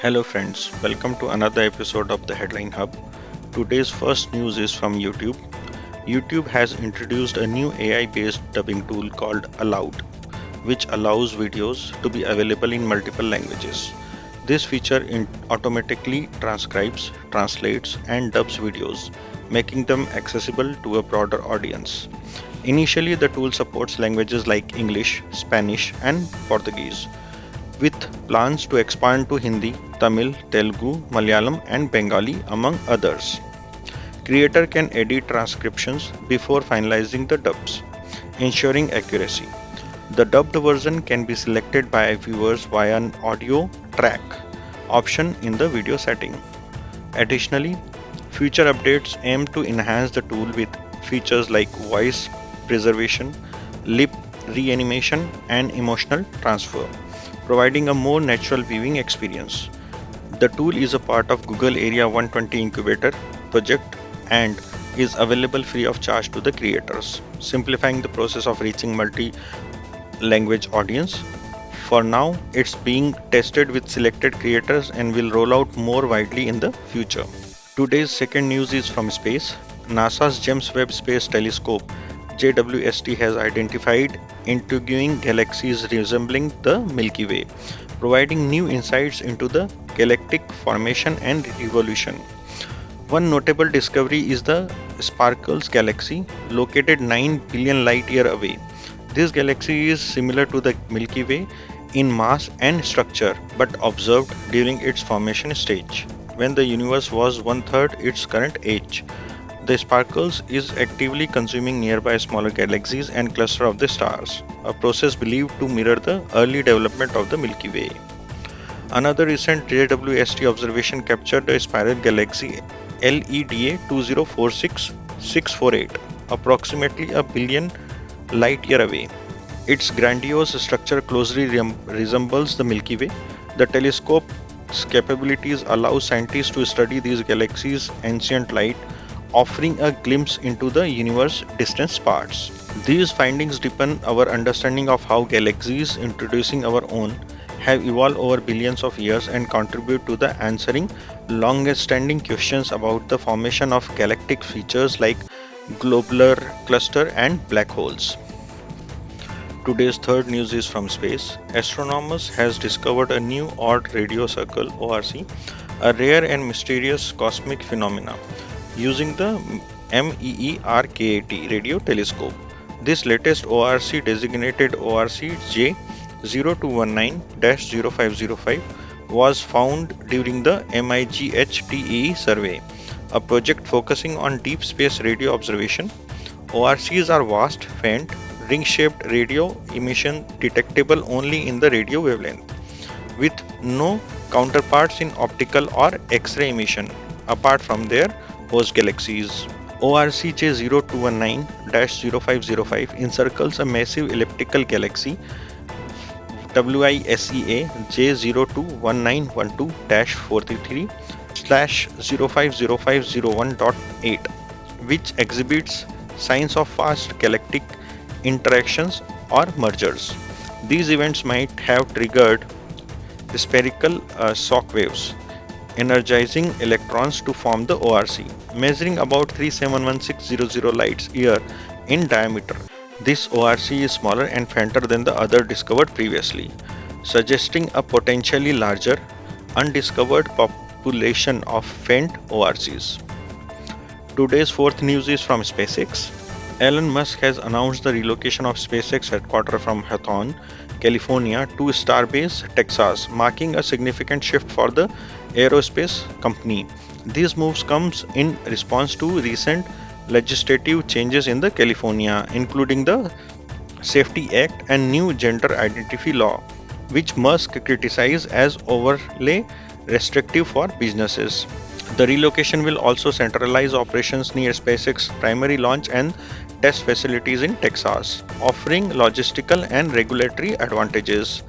Hello, friends. Welcome to another episode of the Headline Hub. Today's first news is from YouTube. YouTube has introduced a new AI based dubbing tool called Aloud, which allows videos to be available in multiple languages. This feature automatically transcribes, translates, and dubs videos, making them accessible to a broader audience. Initially, the tool supports languages like English, Spanish, and Portuguese with plans to expand to Hindi, Tamil, Telugu, Malayalam, and Bengali, among others. Creator can edit transcriptions before finalizing the dubs, ensuring accuracy. The dubbed version can be selected by viewers via an audio track option in the video setting. Additionally, future updates aim to enhance the tool with features like voice preservation, lip reanimation, and emotional transfer, providing a more natural viewing experience. The tool is a part of Google Area 120 Incubator project and is available free of charge to the creators, simplifying the process of reaching multi language audience. For now, it's being tested with selected creators and will roll out more widely in the future. Today's second news is from space. NASA's James Webb Space Telescope JWST has identified intriguing galaxies resembling the Milky Way, providing new insights into the galactic formation and evolution. One notable discovery is the Sparkles galaxy, located 9 billion light year away. This galaxy is similar to the Milky Way in mass and structure, but observed during its formation stage, when the universe was one third its current age. The Sparkles is actively consuming nearby smaller galaxies and cluster of the stars, a process believed to mirror the early development of the Milky Way. Another recent JWST observation captured a spiral galaxy LEDA 2046648, approximately a billion light year away. Its grandiose structure closely resembles the Milky Way. The telescope's capabilities allow scientists to study these galaxies' ancient light, offering a glimpse into the universe's distant parts. These findings deepen our understanding of how galaxies, introducing our own, have evolved over billions of years and contribute to the answering long-standing questions about the formation of galactic features like globular cluster and black holes. Today's third news is from space. Astronomers has discovered a new odd radio circle (ORC), a rare and mysterious cosmic phenomena, using the MEERKAT radio telescope. This latest ORC, designated ORC J0219-0505, was found during the MIGHTEE survey, a project focusing on deep space radio observation. ORCs are vast, faint, ring-shaped radio emission detectable only in the radio wavelength, with no counterparts in optical or X-ray emission, apart from their host galaxies. ORC J0219-0505 encircles a massive elliptical galaxy WISEA J021912-433/050501.8, which exhibits signs of fast galactic interactions or mergers. These events might have triggered spherical shock waves, energizing electrons to form the ORC, measuring about 371600 light years in diameter. This ORC is smaller and fainter than the other discovered previously, suggesting a potentially larger, undiscovered population of faint ORCs. Today's fourth news is from SpaceX. Elon Musk has announced the relocation of SpaceX headquarters from Hawthorne, California to Starbase, Texas, marking a significant shift for the aerospace company. These moves comes in response to recent legislative changes in the California, including the Safety Act and new gender identity law, which Musk criticized as overly restrictive for businesses. The relocation will also centralize operations near SpaceX's primary launch and test facilities in Texas, offering logistical and regulatory advantages.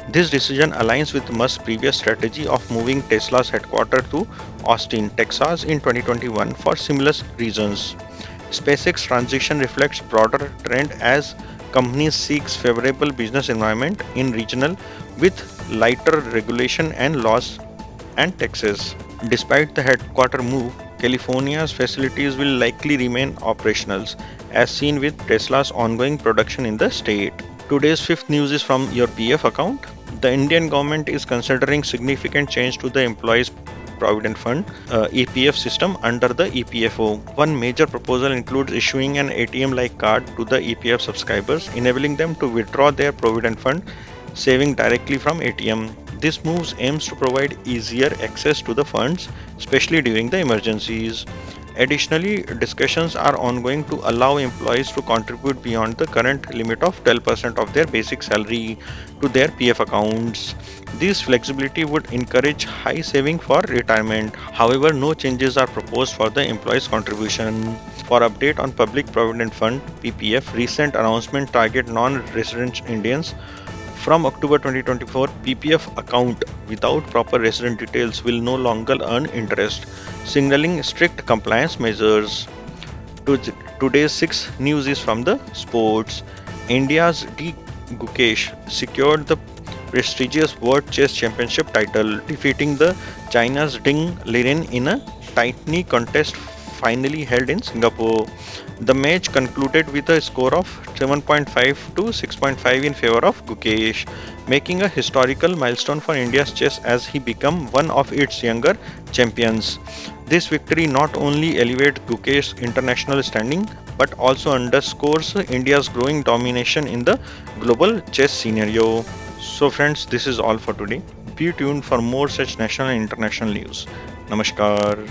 This decision aligns with Musk's previous strategy of moving Tesla's headquarters to Austin, Texas in 2021 for similar reasons. SpaceX transition reflects broader trend as companies seeks favorable business environment in regional with lighter regulation and laws and Texas. Despite the headquarter move, California's facilities will likely remain operational, as seen with Tesla's ongoing production in the state. Today's fifth news is from your PF account. The Indian government is considering significant change to the Employees Provident Fund EPF system under the EPFO. One major proposal includes issuing an ATM like card to the EPF subscribers, enabling them to withdraw their Provident Fund saving directly from ATM. This move aims to provide easier access to the funds, especially during the emergencies. Additionally, discussions are ongoing to allow employees to contribute beyond the current limit of 12% of their basic salary to their PF accounts. This flexibility would encourage high saving for retirement. However, no changes are proposed for the employees' contribution. For update on Public Provident Fund (PPF), recent announcement target non-resident Indians. From October 2024, PPF account without proper resident details will no longer earn interest, signaling strict compliance measures. Today's sixth news is from the sports. India's D. Gukesh secured the prestigious World Chess Championship title, defeating the China's Ding Liren in a tiny contest finally held in Singapore. The match concluded with a score of 7.5 to 6.5 in favor of Gukesh, making a historical milestone for India's chess as he became one of its younger champions. This victory not only elevates Gukesh's international standing but also underscores India's growing domination in the global chess scenario. So, friends, this is all for today. Be tuned for more such national and international news. Namaskar.